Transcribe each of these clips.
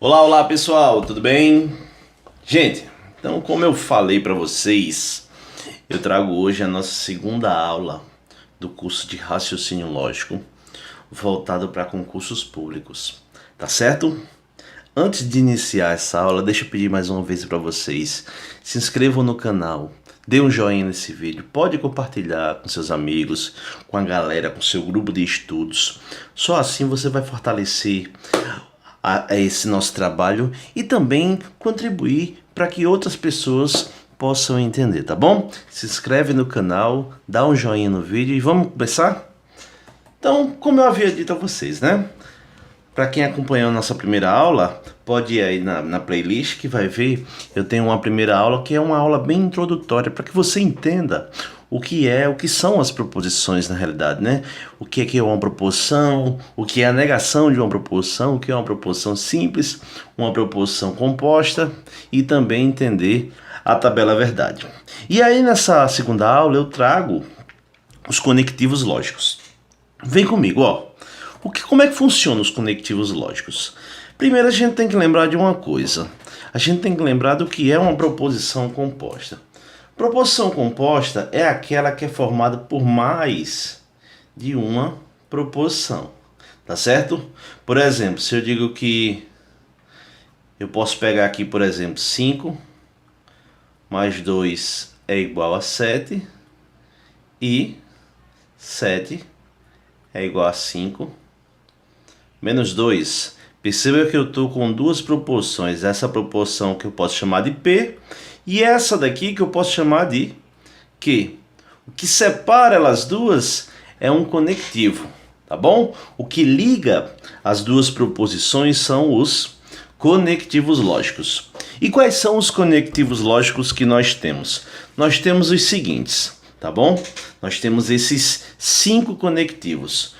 Olá, olá pessoal, tudo bem? Gente, então como eu falei para vocês, eu trago hoje a nossa segunda aula do curso de raciocínio lógico voltado para concursos públicos, tá certo? Antes de iniciar essa aula, deixa eu pedir mais uma vez para vocês, se inscrevam no canal, dê um joinha nesse vídeo, pode compartilhar com seus amigos, com a galera, com seu grupo de estudos, só assim você vai fortalecer a esse nosso trabalho e também contribuir para que outras pessoas possam entender, tá bom? Se inscreve no canal, dá um joinha no vídeo e vamos começar? Então, como eu havia dito a vocês, né? Para quem acompanhou a nossa primeira aula, pode ir aí na playlist que vai ver, eu tenho uma primeira aula que é uma aula bem introdutória para que você entenda o que são as proposições na realidade, né? O que é uma proposição, o que é a negação de uma proposição, o que é uma proposição simples, uma proposição composta e também entender a tabela verdade. E aí nessa segunda aula eu trago os conectivos lógicos. Vem comigo, ó. Como é que funcionam os conectivos lógicos? Primeiro a gente tem que lembrar de uma coisa. A gente tem que lembrar do que é uma proposição composta. Proposição composta é aquela que é formada por mais de uma proposição, tá certo? Por exemplo, se eu digo que eu posso pegar aqui, por exemplo, 5 mais 2 é igual a 7 e 7 é igual a 5 menos 2. Perceba que eu estou com duas proporções. Essa proporção que eu posso chamar de P e essa daqui que eu posso chamar de Q. O que separa elas duas é um conectivo, tá bom? O que liga as duas proposições são os conectivos lógicos. E quais são os conectivos lógicos que nós temos? Nós temos os seguintes, tá bom? Nós temos esses 5 conectivos.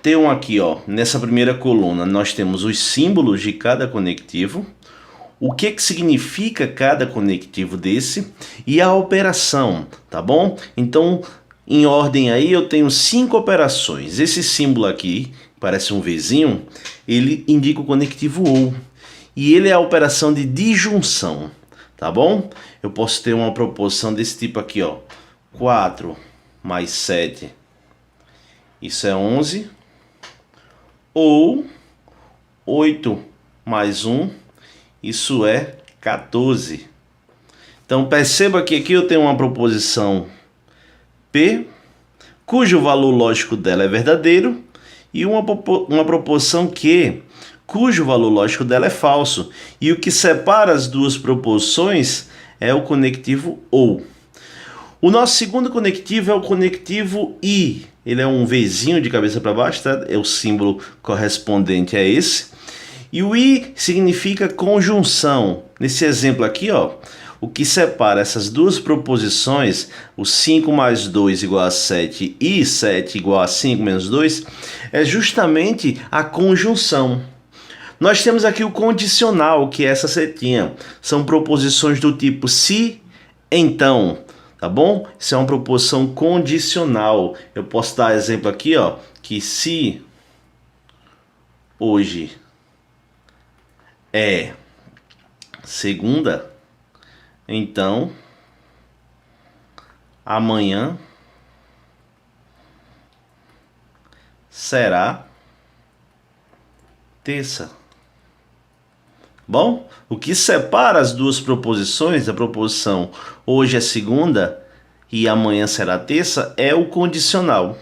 Tem um aqui, ó, nessa primeira coluna nós temos os símbolos de cada conectivo, o que significa cada conectivo desse e a operação, tá bom? Então, em ordem aí eu tenho 5 operações. Esse símbolo aqui, parece um Vzinho, ele indica o conectivo OU e ele é a operação de disjunção, tá bom? Eu posso ter uma proposição desse tipo aqui, ó, 4 mais 7. Isso é 11, ou 8 mais 1, isso é 14. Então perceba que aqui eu tenho uma proposição P, cujo valor lógico dela é verdadeiro, e uma proposição Q, cujo valor lógico dela é falso. E o que separa as duas proposições é o conectivo OU. O nosso segundo conectivo é o conectivo I. Ele é um Vzinho de cabeça para baixo, tá? É o símbolo correspondente a esse. E o I significa conjunção. Nesse exemplo aqui, ó, o que separa essas duas proposições, o 5 mais 2 igual a 7 e 7 igual a 5 menos 2, é justamente a conjunção. Nós temos aqui o condicional, que é essa setinha. São proposições do tipo se, então. Tá bom? Isso é uma proposição condicional. Eu posso dar exemplo aqui, ó, que se hoje é segunda, então amanhã será terça. Bom, o que separa as duas proposições, a proposição hoje é segunda e amanhã será terça, é o condicional.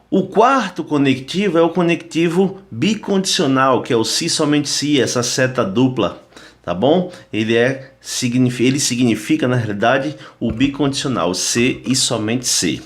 O quarto conectivo é o conectivo bicondicional, que é o se, somente se, essa seta dupla, tá bom? Ele significa, na realidade, o bicondicional, se e somente se.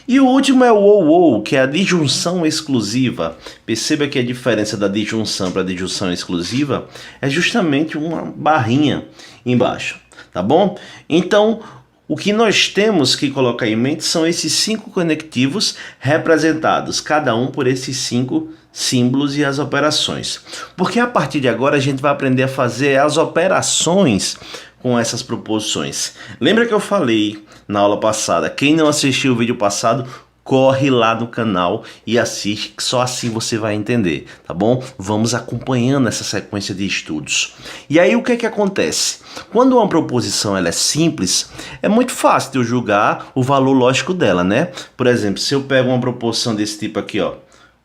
E o último é o ou, que é a disjunção exclusiva. Perceba que a diferença da disjunção para a disjunção exclusiva é justamente uma barrinha embaixo, tá bom? Então, o que nós temos que colocar em mente são esses 5 conectivos representados, cada um por esses 5 símbolos e as operações. Porque a partir de agora a gente vai aprender a fazer as operações com essas proposições. Lembra que eu falei na aula passada, quem não assistiu o vídeo passado, corre lá no canal e assiste, que só assim você vai entender, tá bom? Vamos acompanhando essa sequência de estudos. E aí o que acontece? Quando uma proposição ela é simples, é muito fácil de eu julgar o valor lógico dela, né? Por exemplo, se eu pego uma proposição desse tipo aqui, ó,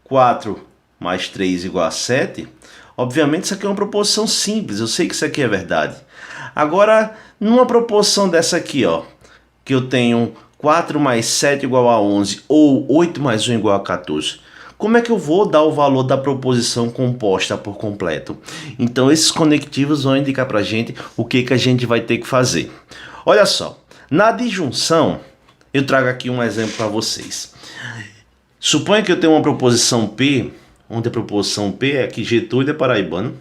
4 mais 3 igual a 7, obviamente isso aqui é uma proposição simples, eu sei que isso aqui é verdade. Agora, numa proposição dessa aqui, ó, que eu tenho 4 mais 7 igual a 11 ou 8 mais 1 igual a 14, como é que eu vou dar o valor da proposição composta por completo? Então esses conectivos vão indicar para a gente o que a gente vai ter que fazer. Olha só, na disjunção, eu trago aqui um exemplo para vocês. Suponha que eu tenho uma proposição P, onde a proposição P é que Getúlio é paraibano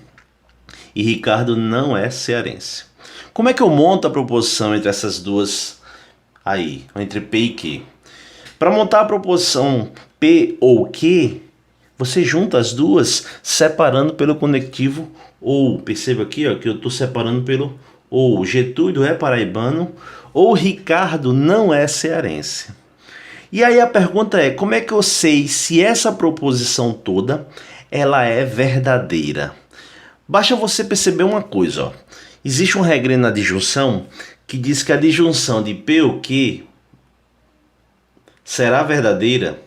e Ricardo não é cearense. Como é que eu monto a proposição entre essas duas aí, entre P e Q? Para montar a proposição P ou Q, você junta as duas separando pelo conectivo ou. Perceba aqui, ó, que eu estou separando pelo ou. Getúlio é paraibano ou Ricardo não é cearense. E aí a pergunta é, como é que eu sei se essa proposição toda ela é verdadeira? Basta você perceber uma coisa, ó. Existe uma regra na disjunção que diz que a disjunção de P ou Q será verdadeira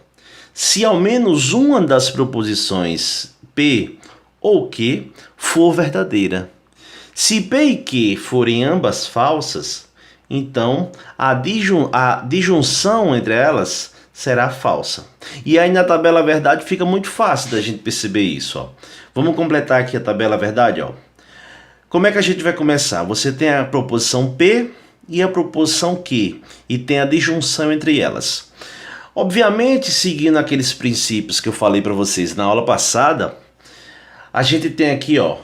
se ao menos uma das proposições P ou Q for verdadeira. Se P e Q forem ambas falsas, então a disjunção entre elas será falsa. E aí na tabela verdade fica muito fácil da gente perceber isso, ó. Vamos completar aqui a tabela verdade, ó. Como é que a gente vai começar? Você tem a proposição P e a proposição Q, e tem a disjunção entre elas. Obviamente, seguindo aqueles princípios que eu falei para vocês na aula passada, a gente tem aqui, ó,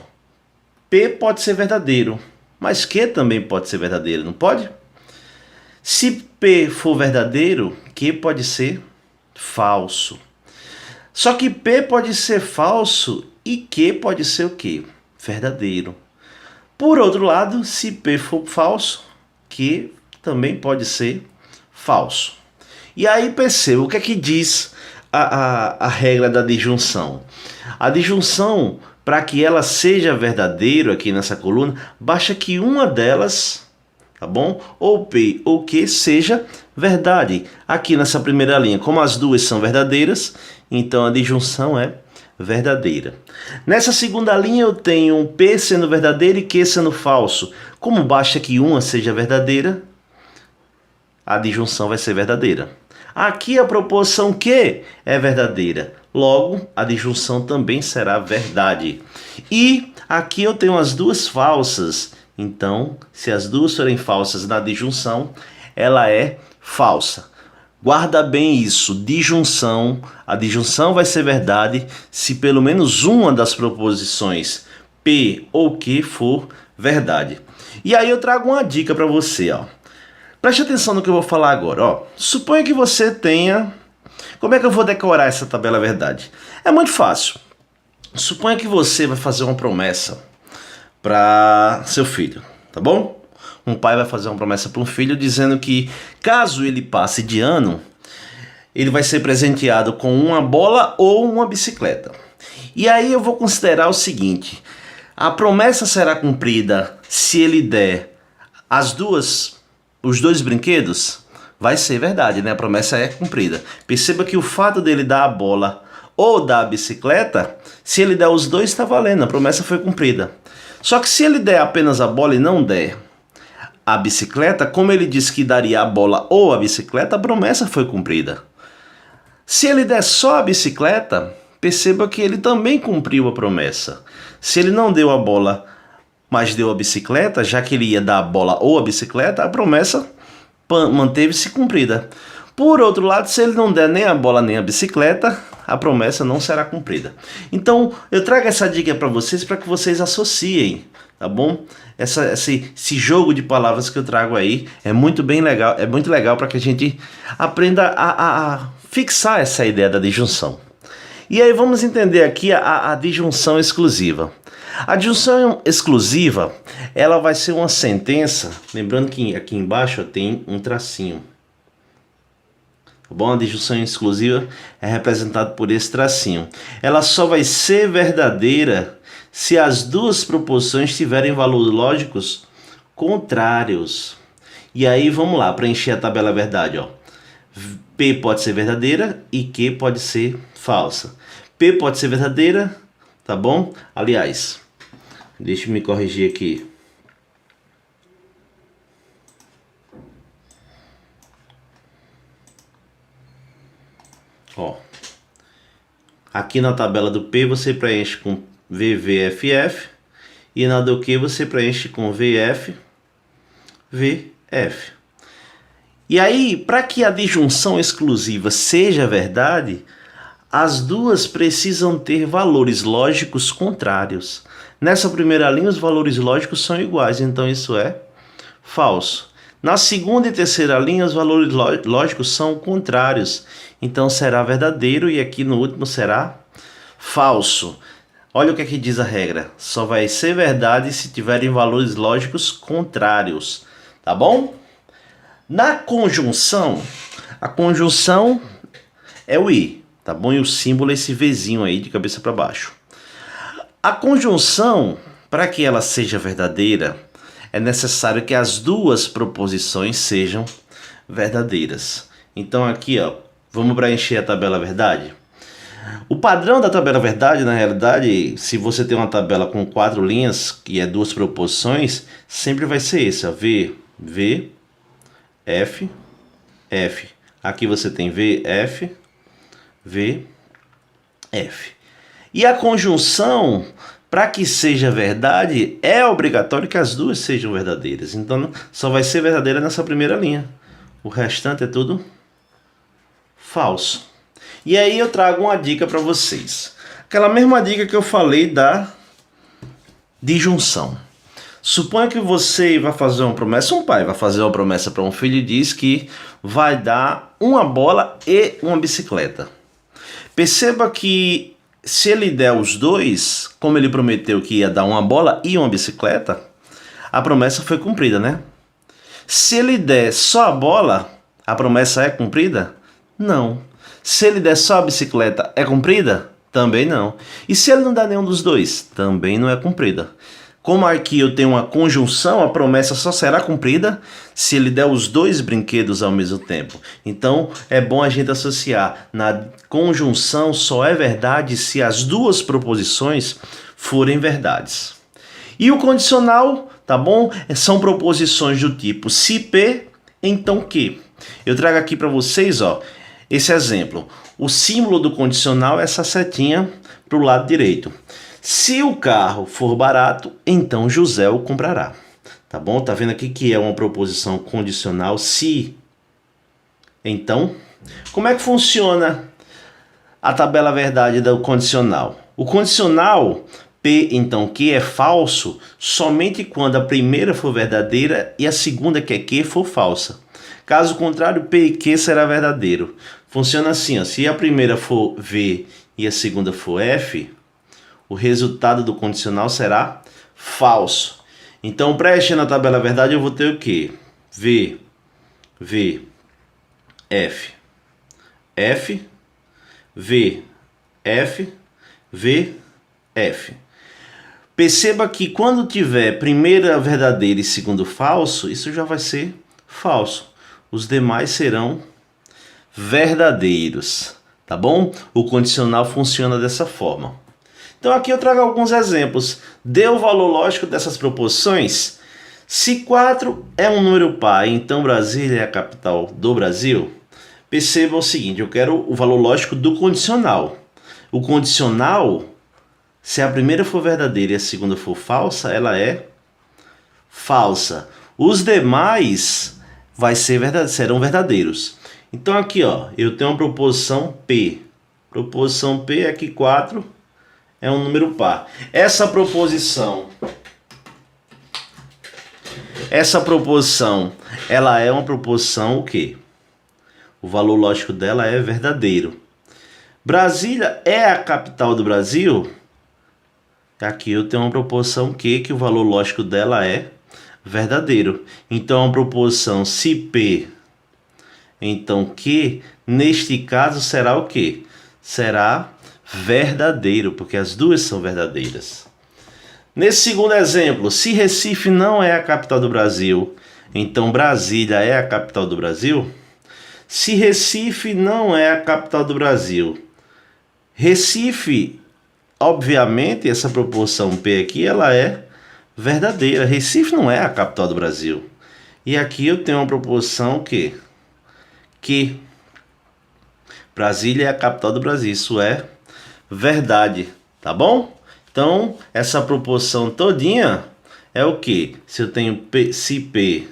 P pode ser verdadeiro, mas Q também pode ser verdadeiro, não pode? Se P for verdadeiro, Q pode ser falso. Só que P pode ser falso e Q pode ser o quê? Verdadeiro. Por outro lado, se P for falso, Q também pode ser falso. E aí perceba o que é que diz a regra da disjunção. A disjunção, para que ela seja verdadeira aqui nessa coluna, basta que uma delas, tá bom? Ou P ou Q seja verdade. Aqui nessa primeira linha, como as duas são verdadeiras, então a disjunção é verdadeira. Nessa segunda linha eu tenho P sendo verdadeiro e Q sendo falso. Como basta que uma seja verdadeira, a disjunção vai ser verdadeira. Aqui a proposição Q é verdadeira, logo a disjunção também será verdade. E aqui eu tenho as duas falsas, então se as duas forem falsas na disjunção, ela é falsa. Guarda bem isso, disjunção, a disjunção vai ser verdade se pelo menos uma das proposições P ou Q for verdade. E aí eu trago uma dica para você, ó. Preste atenção no que eu vou falar agora, ó. Suponha que você tenha... Como é que eu vou decorar essa tabela verdade? É muito fácil. Suponha que você vai fazer uma promessa para seu filho, tá bom? Um pai vai fazer uma promessa para um filho dizendo que caso ele passe de ano, ele vai ser presenteado com uma bola ou uma bicicleta. E aí eu vou considerar o seguinte: a promessa será cumprida se ele der os dois brinquedos? Vai ser verdade, né? A promessa é cumprida. Perceba que o fato dele dar a bola ou dar a bicicleta, se ele der os dois, está valendo, a promessa foi cumprida. Só que se ele der apenas a bola e não der a bicicleta, como ele disse que daria a bola ou a bicicleta, a promessa foi cumprida. Se ele der só a bicicleta, perceba que ele também cumpriu a promessa. Se ele não deu a bola, mas deu a bicicleta, já que ele ia dar a bola ou a bicicleta, a promessa manteve-se cumprida. Por outro lado, se ele não der nem a bola nem a bicicleta, a promessa não será cumprida. Então, eu trago essa dica para vocês para que vocês associem, tá bom? Esse jogo de palavras que eu trago aí é muito legal para que a gente aprenda a fixar essa ideia da disjunção. E aí vamos entender aqui a disjunção exclusiva. A disjunção exclusiva, ela vai ser uma sentença, lembrando que aqui embaixo tem um tracinho. tá bom? A disjunção exclusiva é representada por esse tracinho. Ela só vai ser verdadeira se as duas proposições tiverem valores lógicos contrários. E aí vamos lá, preencher a tabela verdade, ó. P pode ser verdadeira e Q pode ser falsa. P pode ser verdadeira, tá bom? Aliás, deixa eu me corrigir aqui. Ó, aqui na tabela do P você preenche com VVFF e na do Q você preenche com VF, VF. E aí, para que a disjunção exclusiva seja verdade, as duas precisam ter valores lógicos contrários. Nessa primeira linha, os valores lógicos são iguais, então isso é falso. Na segunda e terceira linha, os valores lógicos são contrários, então será verdadeiro, e aqui no último será falso. Olha o que aqui diz a regra: só vai ser verdade se tiverem valores lógicos contrários, tá bom? Na conjunção, a conjunção é o I, tá bom? E o símbolo é esse Vzinho aí de cabeça para baixo. A conjunção, para que ela seja verdadeira, é necessário que as duas proposições sejam verdadeiras. Então aqui, ó, vamos preencher a tabela verdade. O padrão da tabela verdade, na realidade, se você tem uma tabela com 4 linhas, que é duas proposições, sempre vai ser esse, ó, V, F, F. Aqui você tem VF, VF. E a conjunção, para que seja verdade, é obrigatório que as duas sejam verdadeiras. Então, só vai ser verdadeira nessa primeira linha. O restante é tudo falso. E aí eu trago uma dica para vocês. Aquela mesma dica que eu falei da disjunção. Suponha que você vai fazer uma promessa, um pai vai fazer uma promessa para um filho e diz que vai dar uma bola e uma bicicleta. Perceba que se ele der os dois, como ele prometeu que ia dar uma bola e uma bicicleta, a promessa foi cumprida, né? Se ele der só a bola, a promessa é cumprida? Não. Se ele der só a bicicleta, é cumprida? Também não. E se ele não der nenhum dos dois? Também não é cumprida. Como aqui eu tenho uma conjunção, a promessa só será cumprida se ele der os dois brinquedos ao mesmo tempo. Então é bom a gente associar. Na conjunção só é verdade se as duas proposições forem verdades. E o condicional, tá bom? São proposições do tipo se P, então Q. Eu trago aqui para vocês, ó, esse exemplo. O símbolo do condicional é essa setinha para o lado direito. Se o carro for barato, então José o comprará. Tá bom? Tá vendo aqui que é uma proposição condicional se. Então, como é que funciona a tabela verdade do condicional? O condicional P, então Q, é falso somente quando a primeira for verdadeira e a segunda, que é Q, for falsa. Caso contrário, P e Q será verdadeiro. Funciona assim, ó, se a primeira for V e a segunda for F, o resultado do condicional será falso. Então, preenchendo a tabela verdade, eu vou ter o quê? V, F, F, V, F, V, F. Perceba que quando tiver primeira verdadeira e segundo falso, isso já vai ser falso. Os demais serão verdadeiros, tá bom? O condicional funciona dessa forma. Então aqui eu trago alguns exemplos. Dê o valor lógico dessas proposições. Se 4 é um número par, então Brasília é a capital do Brasil. Perceba o seguinte, eu quero o valor lógico do condicional. O condicional, se a primeira for verdadeira e a segunda for falsa, ela é falsa. Os demais serão verdadeiros. Então aqui, ó, eu tenho uma proposição P. Proposição P é que 4 é um número par. Essa proposição, ela é uma proposição o quê? O valor lógico dela é verdadeiro. Brasília é a capital do Brasil? Aqui eu tenho uma proposição que o valor lógico dela é verdadeiro. Então a proposição se P, então Q, neste caso será o quê? Será verdadeiro, porque as duas são verdadeiras. Nesse segundo exemplo, se Recife não é a capital do Brasil, então Brasília é a capital do Brasil? Se Recife não é a capital do Brasil, Recife, obviamente, essa proporção P aqui, ela é verdadeira. Recife não é a capital do Brasil. E aqui eu tenho uma proporção que Brasília é a capital do Brasil. Isso é verdade, tá bom? Então, essa proporção todinha é o que? Se eu tenho P, se P,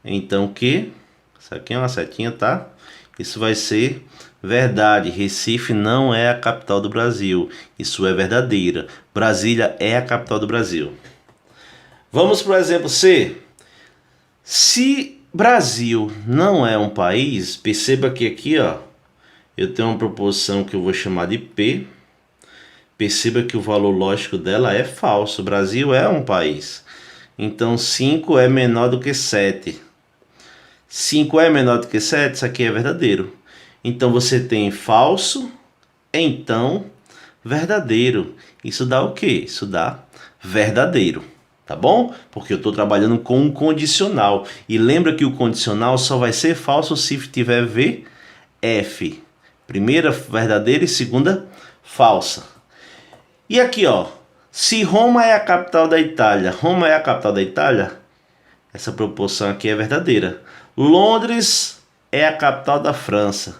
então Q, isso aqui é uma setinha, tá? Isso vai ser verdade. Recife não é a capital do Brasil. Isso é verdadeira. Brasília é a capital do Brasil. Vamos para o exemplo C. Se Brasil não é um país, perceba que aqui, ó, eu tenho uma proporção que eu vou chamar de P. Perceba que o valor lógico dela é falso. O Brasil é um país. Então 5 é menor do que 7. 5 é menor do que 7, isso aqui é verdadeiro. Então você tem falso, então verdadeiro. Isso dá o quê? Isso dá verdadeiro. Tá bom? Porque eu estou trabalhando com um condicional. E lembra que o condicional só vai ser falso se tiver VF. Primeira verdadeira e segunda falsa. E aqui, ó, se Roma é a capital da Itália, Roma é a capital da Itália, essa proporção aqui é verdadeira. Londres é a capital da França.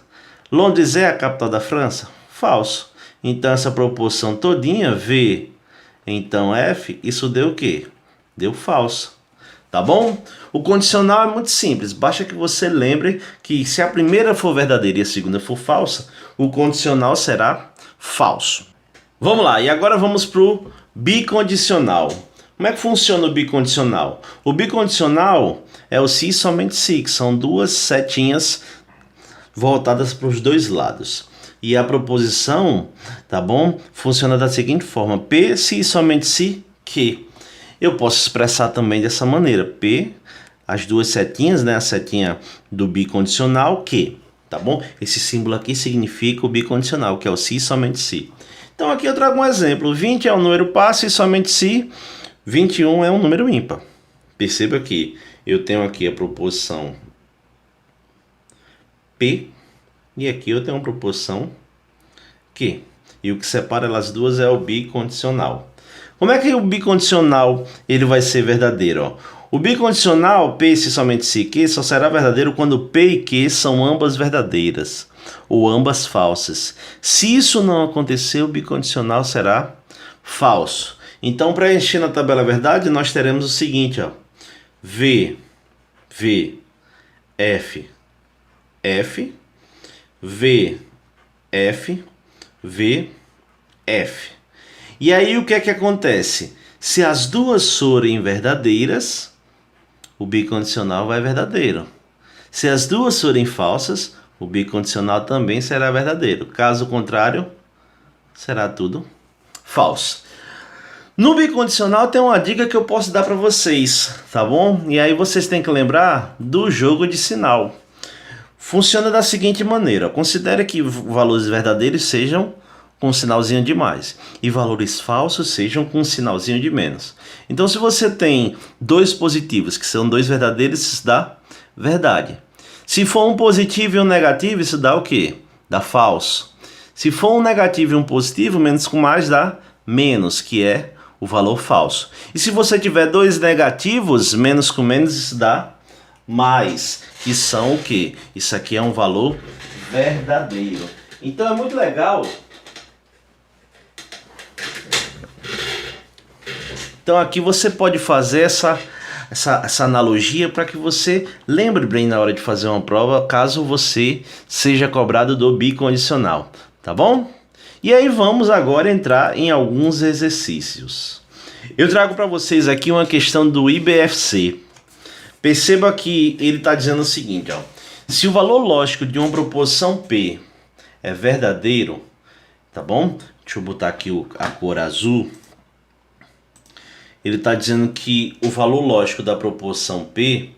Londres é a capital da França? Falso. Então essa proporção todinha, V, então F, isso deu o quê? Deu falso. Tá bom? O condicional é muito simples. Basta que você lembre que se a primeira for verdadeira e a segunda for falsa, o condicional será falso. Vamos lá, e agora vamos para o bicondicional. Como é que funciona o bicondicional? O bicondicional é o se e somente se, que são duas setinhas voltadas para os dois lados. E a proposição, tá bom? Funciona da seguinte forma: P, se e somente se, que. Eu posso expressar também dessa maneira: P, as duas setinhas, né? A setinha do bicondicional, que. Tá bom? Esse símbolo aqui significa o bicondicional, que é o se e somente se. Então aqui eu trago um exemplo. 20 é um número par se e somente se 21 é um número ímpar. Perceba que eu tenho aqui a proporção P e aqui eu tenho uma proporção Q. E o que separa elas duas é o bicondicional. Como é que o bicondicional ele vai ser verdadeiro? Ó? O bicondicional P se somente se Q só será verdadeiro quando P e Q são ambas verdadeiras ou ambas falsas. Se isso não acontecer, o bicondicional será falso. Então, preenchendo a tabela verdade, nós teremos o seguinte, ó: V, F, F, V, F, V, F. E aí o que é que acontece? Se as duas forem verdadeiras, o bicondicional vai verdadeiro. Se as duas forem falsas, o bicondicional também será verdadeiro. Caso contrário, será tudo falso. No bicondicional tem uma dica que eu posso dar para vocês, tá bom? E aí vocês têm que lembrar do jogo de sinal. Funciona da seguinte maneira: considere que valores verdadeiros sejam com um sinalzinho de mais e valores falsos sejam com um sinalzinho de menos. Então, se você tem dois positivos que são dois verdadeiros, isso dá verdade. Se for um positivo e um negativo, isso dá o quê? Dá falso. Se for um negativo e um positivo, menos com mais dá menos, que é o valor falso. E se você tiver dois negativos, menos com menos, isso dá mais, que são o quê? Isso aqui é um valor verdadeiro. Então é muito legal. Então aqui você pode fazer essa analogia para que você lembre bem na hora de fazer uma prova, caso você seja cobrado do bicondicional, tá bom? E aí vamos agora entrar em alguns exercícios. Eu trago para vocês aqui uma questão do IBFC. Perceba que ele está dizendo o seguinte, ó: se o valor lógico de uma proporção P é verdadeiro, tá bom? Deixa eu botar aqui a cor azul. Ele está dizendo que o valor lógico da proporção P,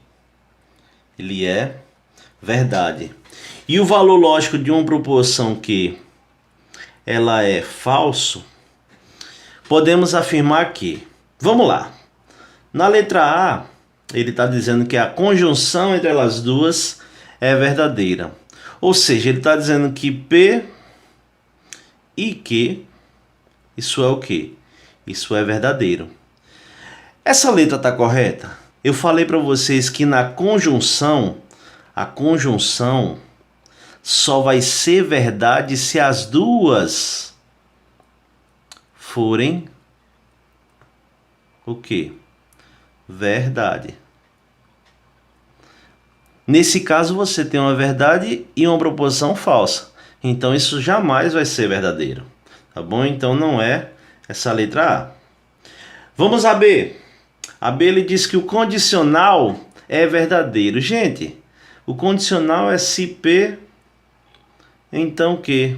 ele é verdade. E o valor lógico de uma proporção que ela é falso, podemos afirmar que, vamos lá, na letra A, ele está dizendo que a conjunção entre elas duas é verdadeira. Ou seja, ele está dizendo que P e Q, isso é o quê? Isso é verdadeiro. Essa letra está correta? Eu falei para vocês que na conjunção, a conjunção só vai ser verdade se as duas forem o quê? Verdade. Nesse caso você tem uma verdade e uma proposição falsa. Então isso jamais vai ser verdadeiro. Tá bom? Então não é essa letra A. Vamos a B. A B ele diz que o condicional é verdadeiro. Gente, o condicional é se P, então Q.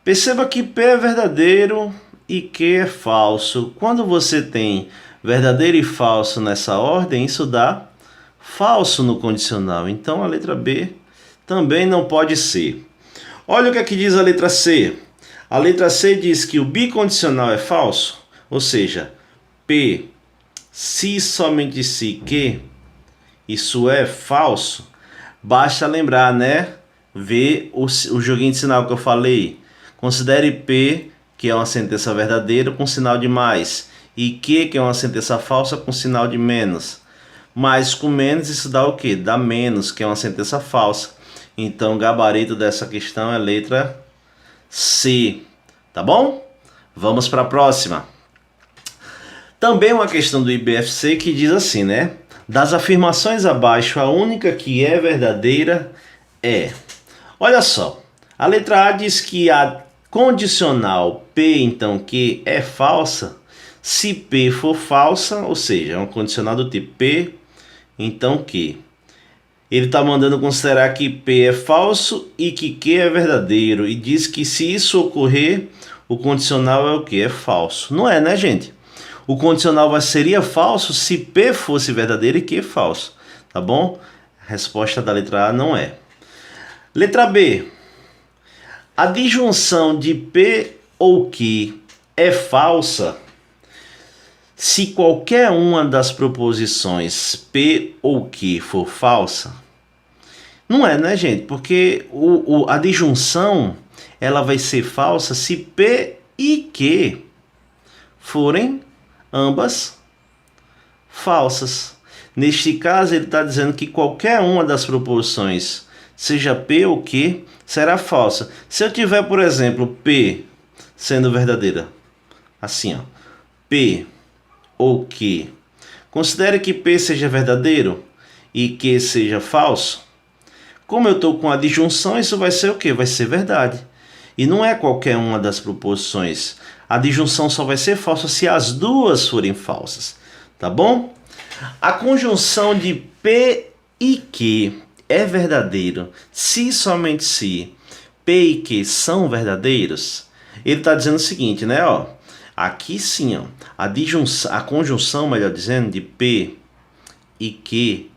Perceba que P é verdadeiro e Q é falso. Quando você tem verdadeiro e falso nessa ordem, isso dá falso no condicional. Então a letra B também não pode ser. Olha o que aqui diz a letra C. A letra C diz que o bicondicional é falso, ou seja, P, se somente se Q, isso é falso. Basta lembrar, né? Ver o joguinho de sinal que eu falei. Considere P, que é uma sentença verdadeira, com sinal de mais, e Q, que é uma sentença falsa, com sinal de menos. Mais com menos, isso dá o quê? Dá menos, que é uma sentença falsa. Então, o gabarito dessa questão é a letra C. Tá bom? Vamos para a próxima. Também uma questão do IBFC que diz assim, né? Das afirmações abaixo, a única que é verdadeira é... Olha só, a letra A diz que a condicional P, então, que é falsa, se P for falsa, ou seja, é um condicional do tipo P, então Q. Ele está mandando considerar que P é falso e que Q é verdadeiro. E diz que se isso ocorrer, o condicional é o que? É falso. Não é, né, gente? O condicional seria falso se P fosse verdadeiro e Q falso. Tá bom? A resposta da letra A não é. Letra B. A disjunção de P ou Q é falsa se qualquer uma das proposições P ou Q for falsa. Não é, né, gente? Porque a disjunção ela vai ser falsa se P e Q forem ambas falsas. Neste caso, ele está dizendo que qualquer uma das proposições, seja P ou Q, será falsa. Se eu tiver, por exemplo, P sendo verdadeira, assim, ó, P ou Q, considere que P seja verdadeiro e Q seja falso. Como eu estou com a disjunção, isso vai ser o quê? Vai ser verdade. E não é qualquer uma das proposições. A disjunção só vai ser falsa se as duas forem falsas. Tá bom? A conjunção de P e Q é verdadeiro se somente se P e Q são verdadeiros. Ele está dizendo o seguinte, né? Ó, aqui sim, ó, a conjunção, melhor dizendo, de P e Q,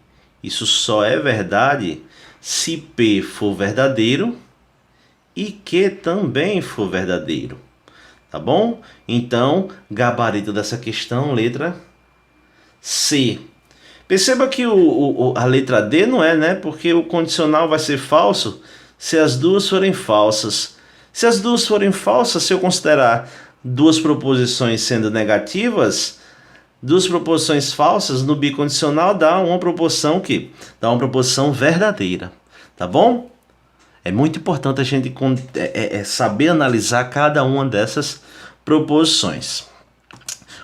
isso só é verdade se P for verdadeiro e Q também for verdadeiro. Tá bom? Então, gabarito dessa questão, letra C. Perceba que a letra D não é, né? Porque o condicional vai ser falso se as duas forem falsas. Se as duas forem falsas, se eu considerar duas proposições sendo negativas, duas proposições falsas no bicondicional dá uma proposição que dá uma proposição verdadeira. Tá bom? É muito importante a gente saber analisar cada uma dessas proposições.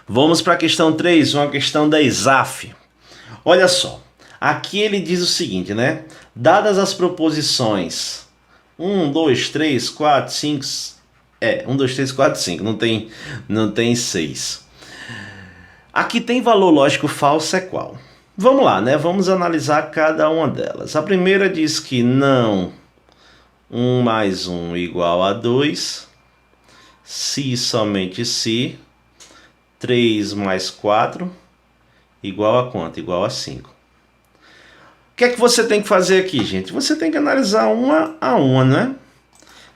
Vamos para a questão 3, uma questão da ISAF. Olha só, aqui ele diz o seguinte, né? Dadas as proposições 1, 2, 3, 4, 5... 1, 2, 3, 4, 5, não tem 6. Aqui tem valor lógico falso é qual? Vamos lá, né? Vamos analisar cada uma delas. A primeira diz que não 1 mais 1 igual a 2, se somente se 3 mais 4 igual a quanto? Igual a 5. que é que você tem que fazer aqui, gente? Você tem que analisar uma a uma, né?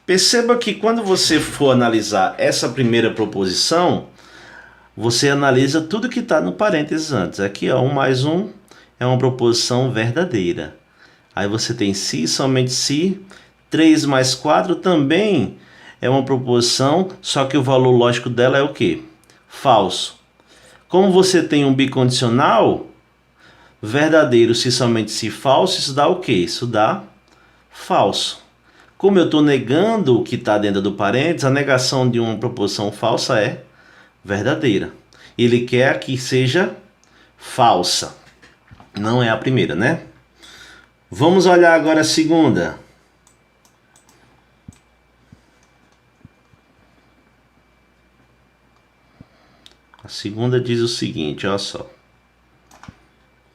Perceba que quando você for analisar essa primeira proposição, você analisa tudo que está no parênteses antes. Aqui, ó, 1 mais 1 é uma proposição verdadeira. Aí você tem se, somente se. 3 mais 4 também é uma proposição, só que o valor lógico dela é o quê? Falso. Como você tem um bicondicional, verdadeiro se, somente se, falso, isso dá o quê? Isso dá falso. Como eu estou negando o que está dentro do parênteses, a negação de uma proposição falsa é verdadeira. Ele quer que seja falsa. Não é a primeira, né? Vamos olhar agora a segunda. A segunda diz o seguinte, olha só.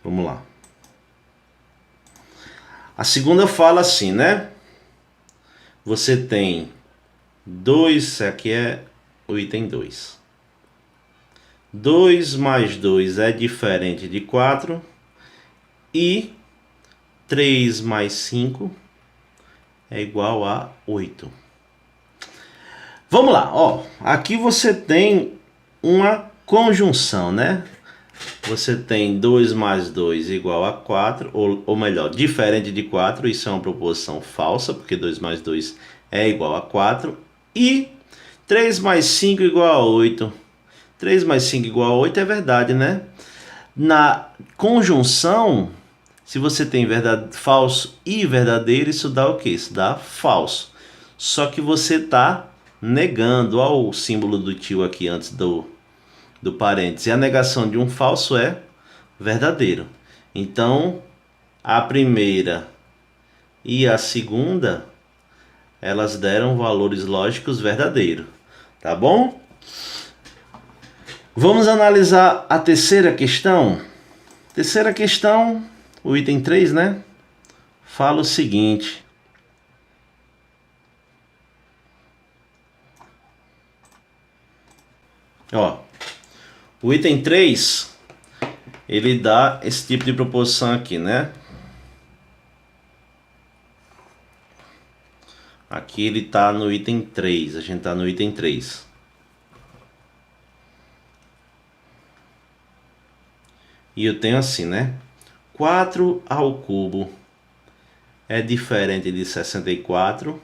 Vamos lá. A segunda fala assim, né? Você tem 2, aqui é o item 2. 2 mais 2 é diferente de 4 e 3 mais 5 é igual a 8. Vamos lá, ó. Aqui você tem uma conjunção, né? Você tem 2 mais 2 igual a 4, ou melhor, diferente de 4, isso é uma proposição falsa, porque 2 mais 2 é igual a 4, e 3 mais 5 igual a 8. 3 mais 5 igual a 8 é verdade, né? Na conjunção, se você tem falso e verdadeiro, isso dá o quê? Isso dá falso. Só que você está negando, olha o símbolo do tio aqui antes do parênteses. E a negação de um falso é verdadeiro. Então, a primeira e a segunda, elas deram valores lógicos verdadeiros. Tá bom? Vamos analisar a terceira questão. Terceira questão, o item 3, né? Fala o seguinte. Ó, o item 3, ele dá esse tipo de proposição aqui, né? Aqui ele está no item 3, a gente está no item 3. E eu tenho assim, né? 4 ao cubo é diferente de 64,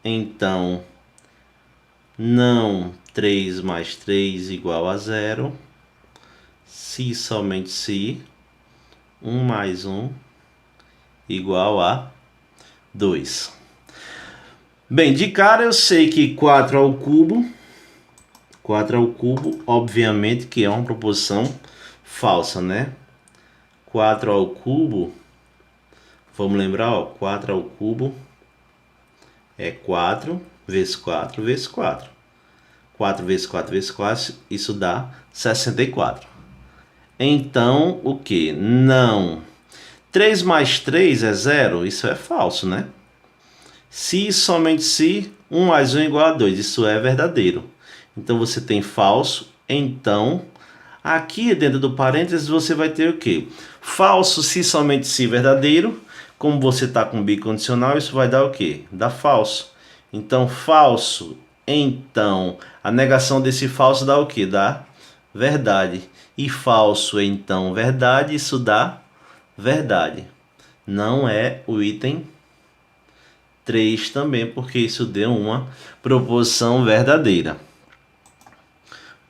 então não 3 mais 3 igual a 0, se somente se 1 mais 1 igual a 2. Bem, de cara eu sei que 4 ao cubo, obviamente que é uma proposição falsa, né? 4 ao cubo, vamos lembrar, ó, 4 ao cubo é 4 vezes 4 vezes 4. 4 vezes 4 vezes 4, isso dá 64. Então, o que? Não. 3 mais 3 é 0, isso é falso, né? Se somente se 1 mais 1 é igual a 2, isso é verdadeiro. Então, você tem falso, então... Aqui dentro do parênteses você vai ter o quê? Falso se somente se verdadeiro. Como você está com bicondicional, isso vai dar o quê? Dá falso. Então, falso, então, a negação desse falso dá o quê? Dá verdade. E falso, então, verdade, isso dá verdade. Não é o item 3 também, porque isso deu uma proposição verdadeira.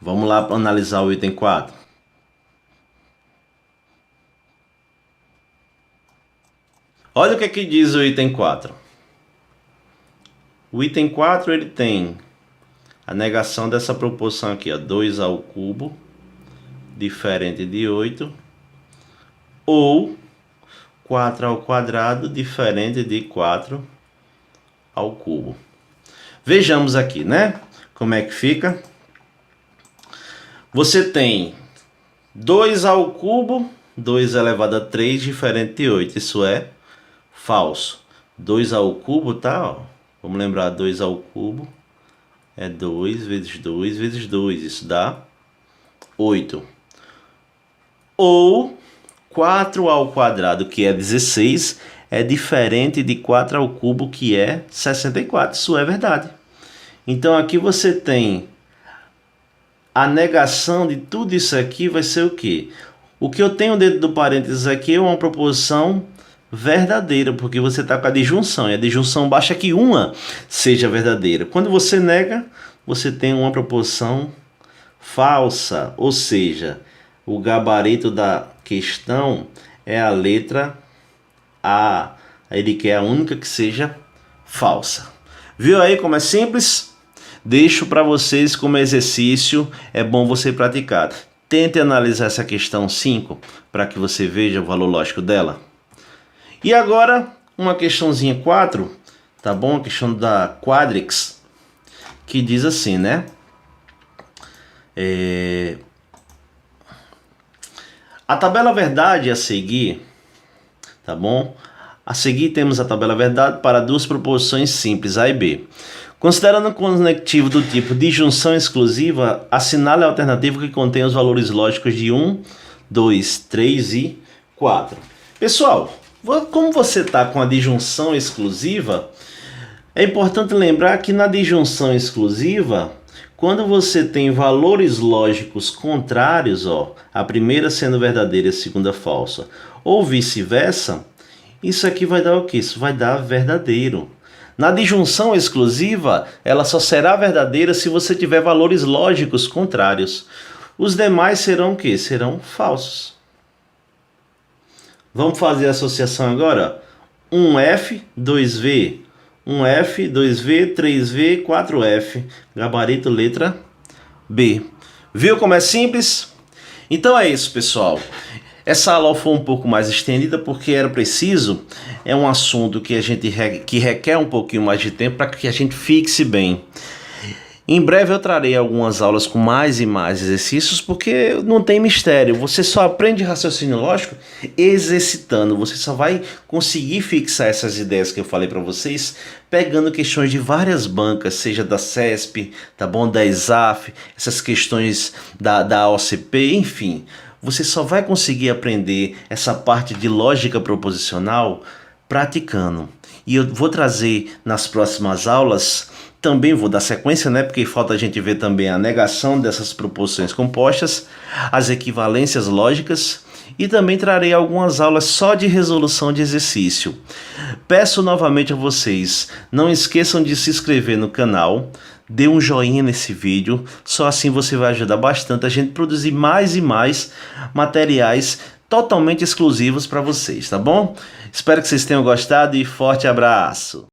Vamos lá para analisar o item 4. Olha o que é que diz o item 4. O item 4 ele tem a negação dessa proposição aqui, ó, 2 ao cubo, diferente de 8, ou 4 ao quadrado, diferente de 4 ao cubo. Vejamos aqui, né? Como é que fica? Você tem 2 ao cubo, 2 elevado a 3, diferente de 8. Isso é falso. 2 ao cubo, tá? Ó. Vamos lembrar, 2 ao cubo é 2 vezes 2 vezes 2. Isso dá 8. Ou 4 ao quadrado, que é 16, é diferente de 4 ao cubo, que é 64. Isso é verdade. Então aqui você tem a negação de tudo isso aqui vai ser o quê? O que eu tenho dentro do parênteses aqui é uma proposição verdadeira, porque você está com a disjunção, e a disjunção basta que uma seja verdadeira. Quando você nega, você tem uma proposição falsa, ou seja, o gabarito da questão é a letra A. Ele quer a única que seja falsa. Viu aí como é simples? Deixo para vocês como exercício, é bom você praticar. Tente analisar essa questão 5 para que você veja o valor lógico dela. E agora, uma questãozinha 4, tá bom? A questão da quadrix, que diz assim, né? A tabela verdade a seguir, tá bom? A seguir temos a tabela verdade para duas proposições simples, A e B. Considerando um conectivo do tipo disjunção exclusiva, assinale a alternativa que contém os valores lógicos de 1, 2, 3 e 4. Pessoal, como você está com a disjunção exclusiva, é importante lembrar que na disjunção exclusiva, quando você tem valores lógicos contrários, a primeira sendo verdadeira e a segunda falsa, ou vice-versa, isso aqui vai dar o quê? Isso vai dar verdadeiro. Na disjunção exclusiva, ela só será verdadeira se você tiver valores lógicos contrários. Os demais serão o quê? Serão falsos. Vamos fazer a associação agora? 1F, 2V. 1F, 2V, 3V, 4F. Gabarito letra B. Viu como é simples? Então é isso, pessoal. Essa aula foi um pouco mais estendida porque era preciso, é um assunto que requer um pouquinho mais de tempo para que a gente fixe bem. Em breve eu trarei algumas aulas com mais e mais exercícios, porque não tem mistério, você só aprende raciocínio lógico exercitando, você só vai conseguir fixar essas ideias que eu falei para vocês, pegando questões de várias bancas, seja da CESP, tá bom, da ESAF, essas questões da OCP, enfim. Você só vai conseguir aprender essa parte de lógica proposicional praticando. E eu vou trazer nas próximas aulas, também vou dar sequência, né? Porque falta a gente ver também a negação dessas proposições compostas, as equivalências lógicas, e também trarei algumas aulas só de resolução de exercício. Peço novamente a vocês, não esqueçam de se inscrever no canal, dê um joinha nesse vídeo, só assim você vai ajudar bastante a gente a produzir mais e mais materiais totalmente exclusivos para vocês, tá bom? Espero que vocês tenham gostado e forte abraço!